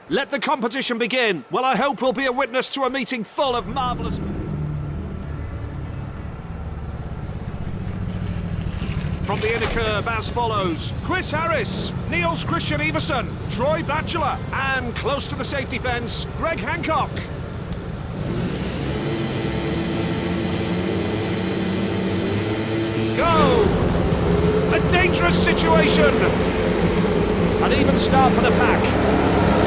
Let the competition begin. Well, I hope we'll be a witness to a meeting full of marvellous... From the inner curve as follows: Chris Harris, Niels Christian Everson, Troy Batchelor, and close to the safety fence, Greg Hancock. Go! A dangerous situation! An even start for the pack.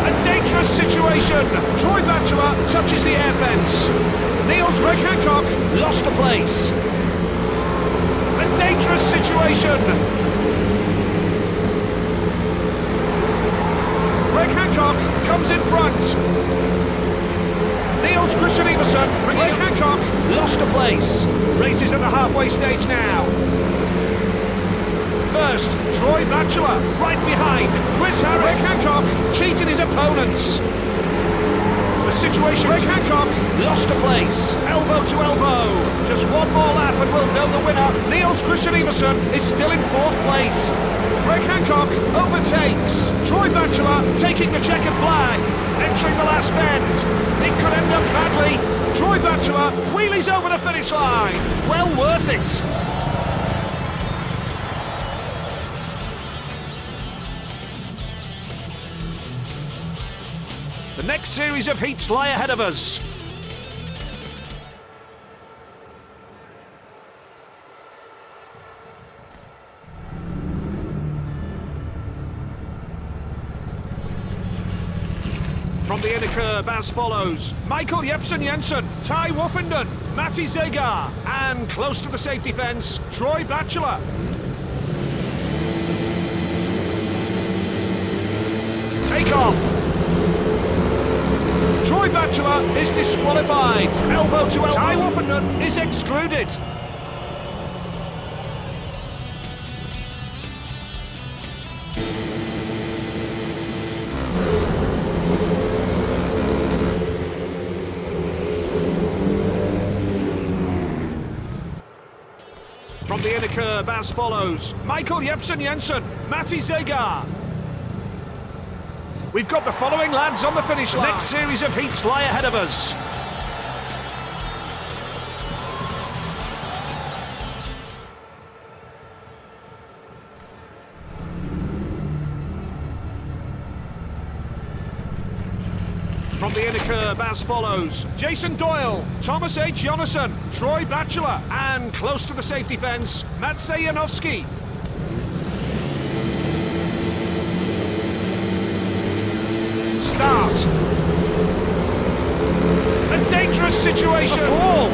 A dangerous situation! Troy Batchelor touches the air fence. Niels Greg Hancock lost the place. A dangerous situation! Greg Hancock comes in front. Niels Christian Everson, Greg Hancock lost a place. Race is at the halfway stage now. First, Troy Batchelor, right behind. Chris Harris. Greg Hancock cheated his opponents. The situation, Greg Hancock lost a place. Elbow to elbow. Just one more lap and we'll know the winner. Niels Christian Everson is still in 4th place. Greg Hancock overtakes. Troy Batchelor taking the checkered flag. Entering the last bend. It could end up badly. Troy Batchelor wheelies over the finish line. Well worth it. The next series of heats lie ahead of us. From the inner curve as follows: Michael Jepsen Jensen, Ty Woffenden, Matty Zegar, and close to the safety fence, Troy Batchelor. Take off. Troy Batchelor is disqualified. Elbow to elbow. Ty Woffenden is excluded. From the inner curve as follows: Michael Jepsen Jensen, Matty Zegar. We've got the following lads on the finish line. The next series of heats lie ahead of us. From the inner curve as follows: Jason Doyle, Thomas H. Jonasson, Troy Batchelor, and close to the safety fence, Matsej Janowski. Start. A dangerous situation. A fall.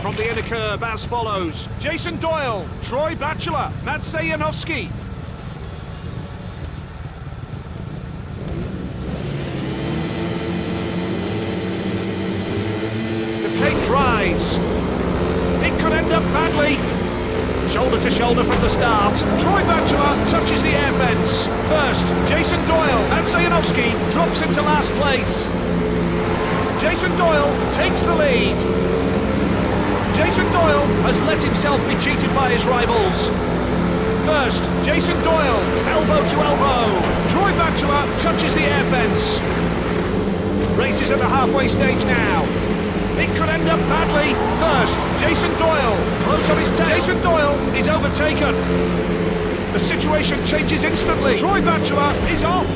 From the inner curve as follows: Jason Doyle, Troy Batchelor, Matsej Janowski. The tape dries. It could end up badly. Shoulder to shoulder from the start. Troy Batchelor touches the air fence. First, Jason Doyle. Matsej Janowski drops into last place. Jason Doyle takes the lead. Jason Doyle has let himself be cheated by his rivals. First, Jason Doyle, elbow to elbow. Troy Batchelor touches the air fence. Race is at the halfway stage now. It could end up badly. First, Jason Doyle, close on his tail. Jason Doyle is overtaken. The situation changes instantly. Troy Batchelor is off.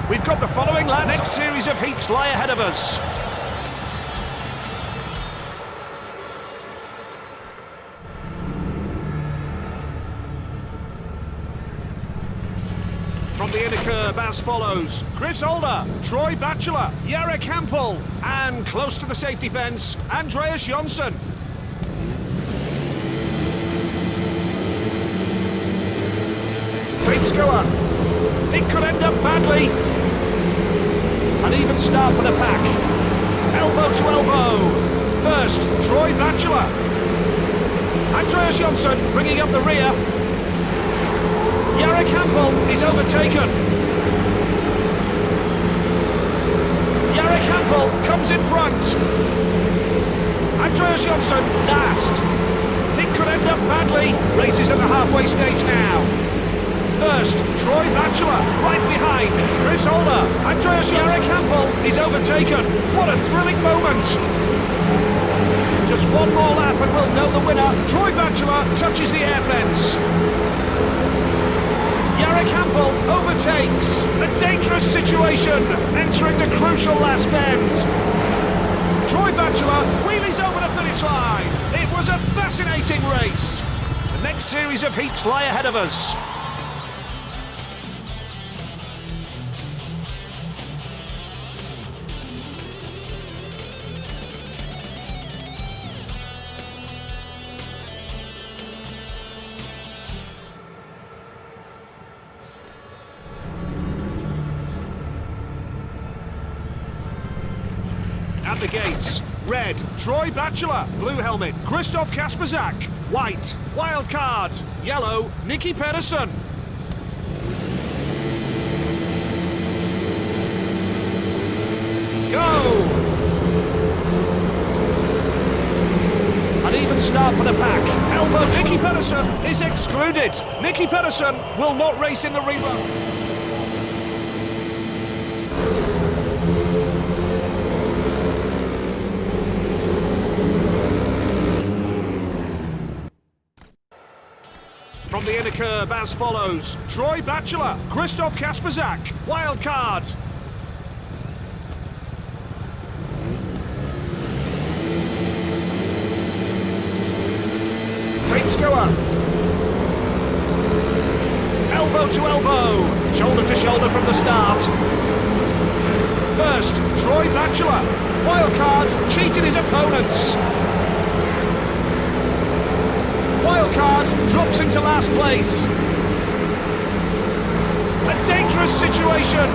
We've got the following lads. Next series of heats lie ahead of us. From the inner curve as follows: Chris Older, Troy Batchelor, Jarek Hampel, and close to the safety fence, Andreas Jonsson. Tapes go up. It could end up badly. An even start for the pack. Elbow to elbow. First, Troy Batchelor. Andreas Jonsson bringing up the rear. Jarek Hampel is overtaken. Jarek Hampel comes in front. Andreas Jonsson last. It could end up badly. Races at the halfway stage now. First, Troy Batchelor, right behind. Chris Holder. Andreas Jarek Campbell is overtaken. What a thrilling moment. Just one more lap and we'll know the winner. Troy Batchelor touches the air fence. Jarek Campbell overtakes. A dangerous situation, entering the crucial last bend. Troy Batchelor wheelies over the finish line. It was a fascinating race. The next series of heats lie ahead of us. At the gates, red, Troy Batchelor, blue helmet, Christoph Kasperzak, white, wild card, yellow, Nicky Pedersen. Go! An even start for the pack. Elbow, Nicky Pedersen is excluded. Nicky Pedersen will not race in the rerun. From the inner curb as follows. Troy Batchelor, Christoph Kasperzak, wild card. Tapes go up. Elbow to elbow, shoulder to shoulder from the start. First, Troy Batchelor, wild card, cheated his opponents. Wildcard drops into last place. A dangerous situation.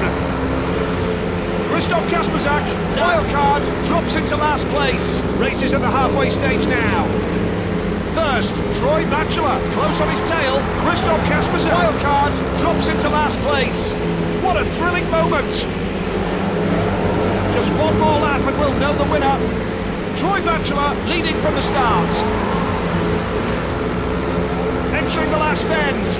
Christoph Kasperzak, wildcard, drops into last place. Races at the halfway stage now. First, Troy Batchelor, close on his tail. Christoph Kasperzak, wildcard, drops into last place. What a thrilling moment. Just one more lap and we'll know the winner. Troy Batchelor leading from the start. Entering the last bend.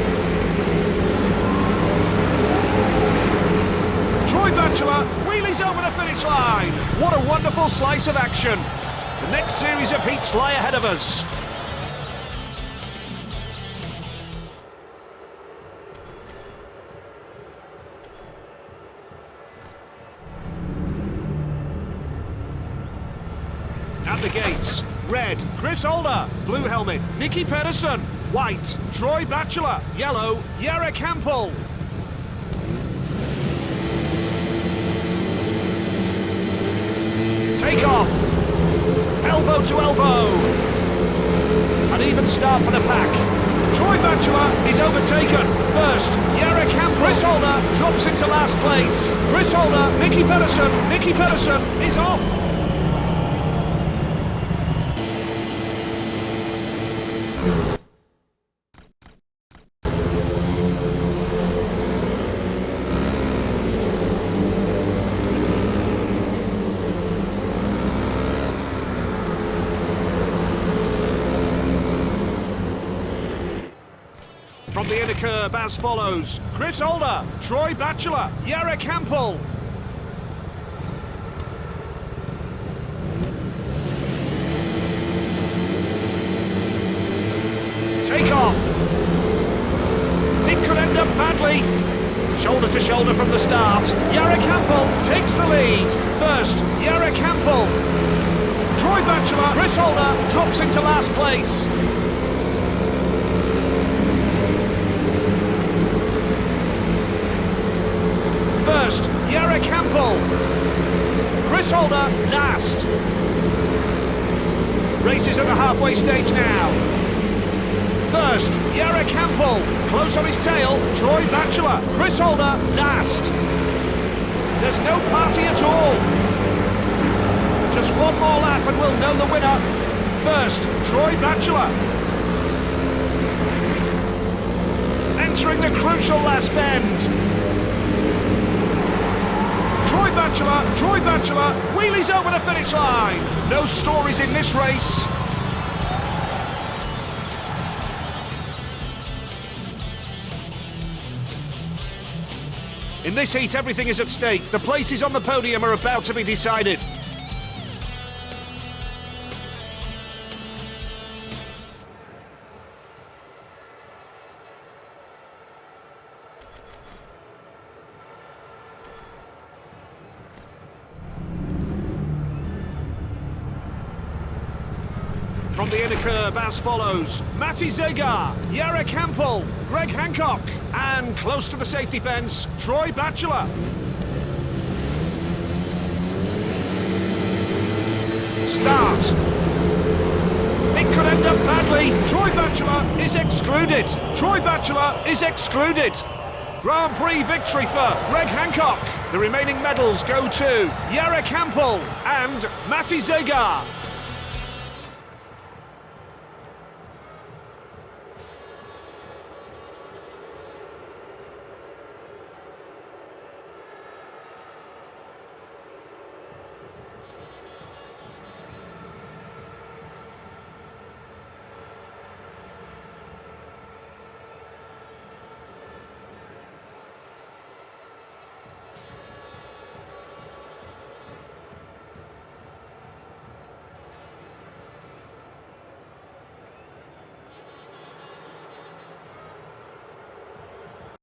Troy Batchelor wheelies over the finish line. What a wonderful slice of action. The next series of heats lie ahead of us. At the gates, red, Chris Holder, blue helmet, Nicky Pedersen, white, Troy Batchelor, yellow, Jarek Campbell. Take off. Elbow to elbow. An even start for the pack. Troy Batchelor is overtaken. First, Jarek Campbell. Chris Holder drops into last place. Chris Holder, Nicky Pedersen. Nicky Pedersen is off. From the inner curb as follows. Chris Holder, Troy Batchelor, Jarek Campbell. Take off. It could end up badly. Shoulder to shoulder from the start. Jarek Campbell takes the lead. First, Jarek Campbell. Troy Batchelor, Chris Holder drops into last place. First, Jarek Campbell. Chris Holder, last. Races at the halfway stage now. First, Jarek Campbell. Close on his tail, Troy Batchelor. Chris Holder, last. There's no party at all. Just one more lap and we'll know the winner. First, Troy Batchelor. Entering the crucial last bend. Troy Batchelor wheelies over the finish line. No stories in this race. In this heat, everything is at stake. The places on the podium are about to be decided. From the inner curb as follows: Matti Zegar, Jarek Hampel, Greg Hancock, and close to the safety fence, Troy Batchelor. Start. It could end up badly. Troy Batchelor is excluded. Troy Batchelor is excluded. Grand Prix victory for Greg Hancock. The remaining medals go to Jarek Hampel and Matti Zegar.